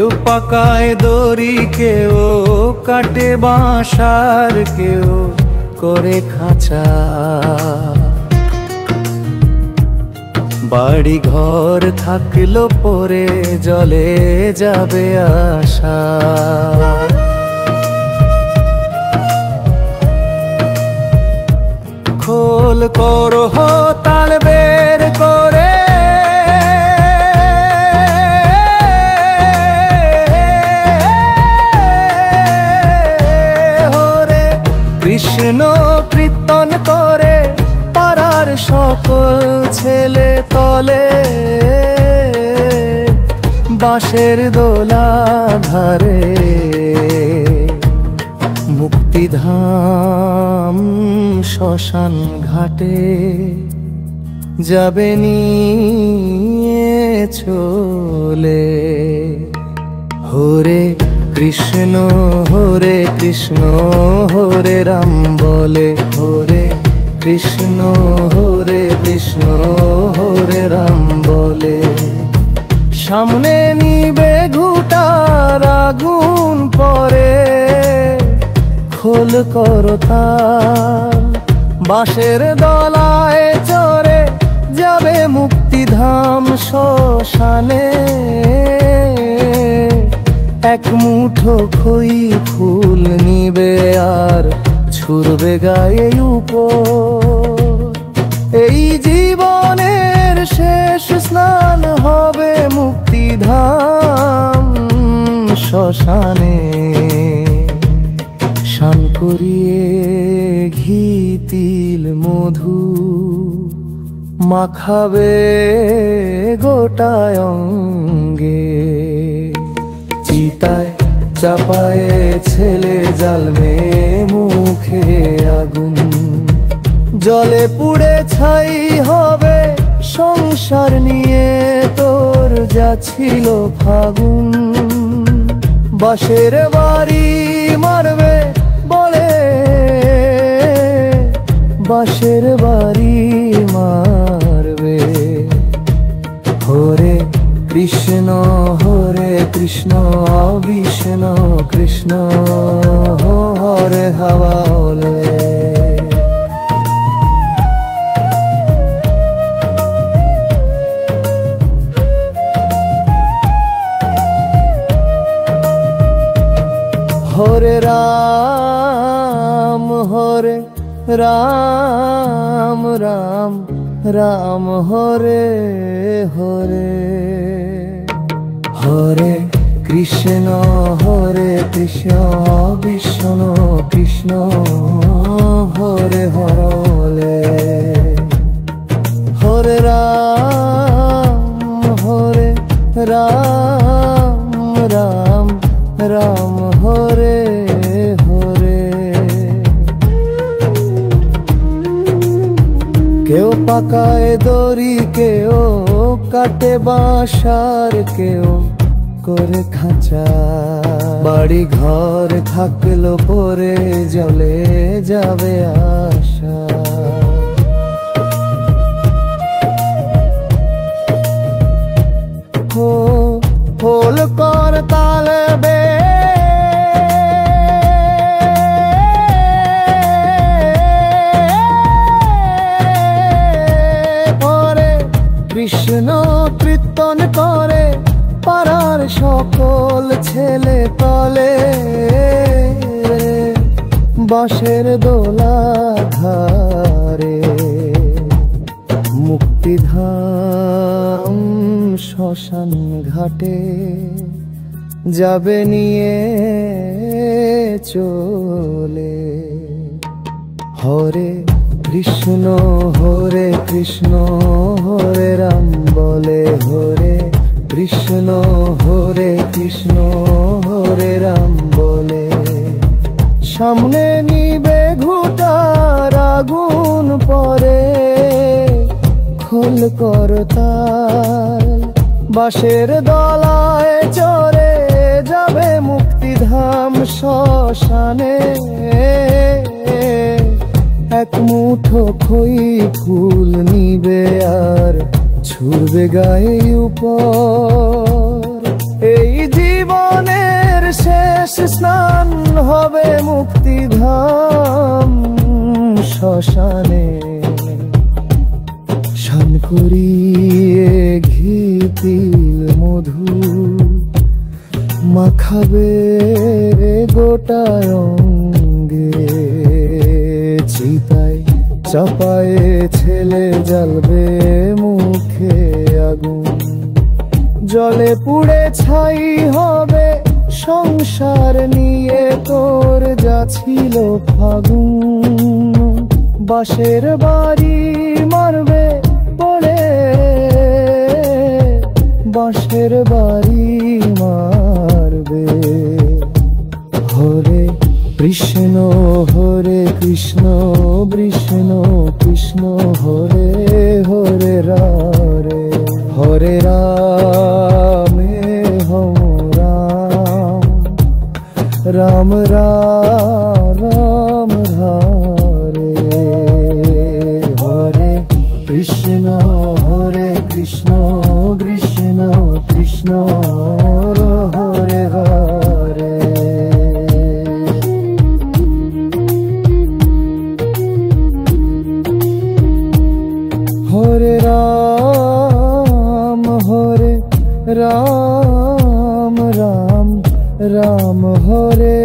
কেউ পাকায় দড়ি, কেউ কাটে বাঁশার, কেউ করে খাঁচা। বাড়ি ঘর থাকলো পরে জলে যাবে আশা। খোল করো তাল বের করে, হরে কৃষ্ণ কীর্তন করে পাড়ার সকল ছেলে তলে। বাঁশের দোলা ধারে মুক্তিধাম শ্মশান ঘাটে যাবে নিয়ে চলে। হরে কৃষ্ণ হরে কৃষ্ণ হরে রাম বলে, হরে কৃষ্ণ হরে কৃষ্ণ হরে রাম বলে। সামনে নিবে ঘুটার আগুন পরে, খোল করো তাল বাঁশের দলায় চড়ে যাবে মুক্তিধাম শ্মশানে। এক মুঠো খই ফুল নিবে আর ছুড়বে গায়ে উপর। এই জীবনের শেষ স্নান হবে মুক্তিধাম শ্মশানে। শান করিয়ে ঘি তিল মধু মাখাবে গোটায় অঙ্গে। চিতায় চাপায়ে ছেলে জালমে মুখে আগুন, জলে পুড়ে ছাই হবে সংসার নিয়ে তোর যা ছিল ফাগুন। বাঁশের বাড়ি মারবে বলে, বাঁশের বাড়ি মারবে। হরে কৃষ্ণ হরে কৃষ্ণ বিষ্ণু কৃষ্ণ হরে হওয়ালে। হরে রাম হরে রাম রাম রাম হরে হরে। হরে কৃষ্ণ হরে কৃষ্ণ বিষ্ণু কৃষ্ণ হরে হরে। হরে রাম রাম রাম হরে হরে। কেউ পাকায় দড়ি, কেউ কাটে বাঁশার, কেউ করে খাঁচা। বাড়ি ঘর থাকলো পরে জলে যাবে আশা। খোল কর তাল বে পরে কৃষ্ণ কীর্তন করে পাড়ার সকল ছেলে তলে। বাঁশের দোলা ধারে মুক্তিধাম শ্মশান ঘাটে যাবে নিয়ে চলে। হরে কৃষ্ণ হরে কৃষ্ণ হরে রাম বলে, হরে কৃষ্ণ হরে কৃষ্ণ হরে রাম বলে। সামনে নিবে ঘুটার আগুন পরে, খোল কর তাল বাঁশের দলায় চড়ে যাবে মুক্তিধাম শ্মশানে। এক মুঠো খই ফুল নিবে আর ছুড়বে গায়ে উপর। এই জীবন শেষ স্নান হবে মুক্তিধাম শ্মশানে, শান করিয়ে ঘি তিল মধু মাখাবে গোটায় অঙ্গে, চিতায় চাপায়ে ছেলে জ্বালবে মুখে আগুন, জলে পুড়ে ছাই হবে সংসার নিয়ে তোর যা ছিল ফাগুন, বাঁশের বাড়ি মারবে পড়ে, বাঁশের বাড়ি মারবে। হরে কৃষ্ণ হরে কৃষ্ণ কৃষ্ণ কৃষ্ণ হরে হরে রারে, হরে রামে হম রাম, রাম রাম হরে, হরে কৃষ্ণ হরে কৃষ্ণ কৃষ্ণ কৃষ্ণ হরে হরে। হরে রাম রাম রাম রাম হরে